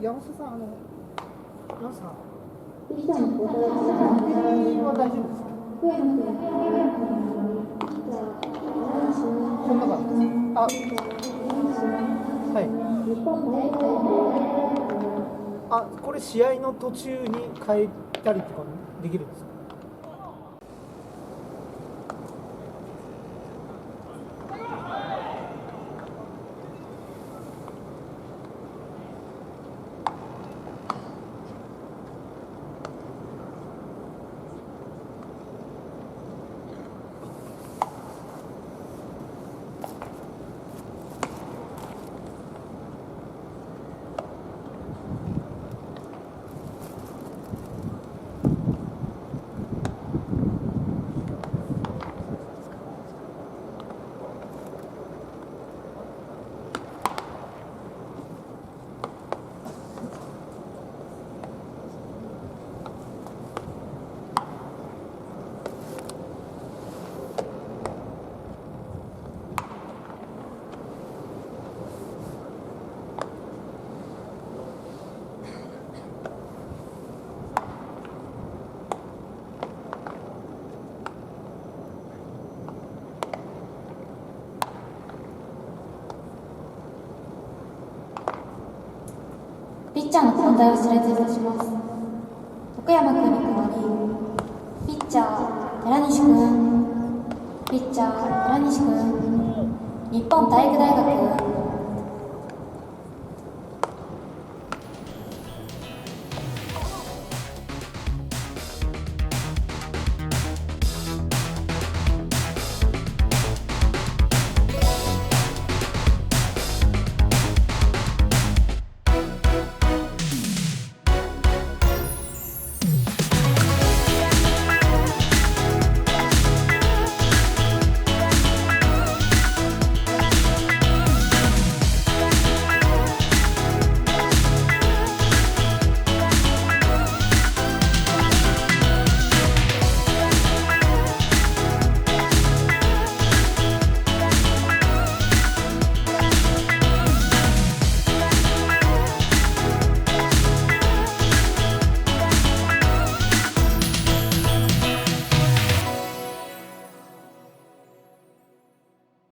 山下さん、なんすか。ピッチャーの交代は大丈夫ですか。こんな感じです。はい。あ、これ試合の途中に変えたりとかできるんですか。ピッチャーの交代を失礼いたします。徳山君に代わり、ピッチャー寺西君、ピッチャー寺西君、日本体育大学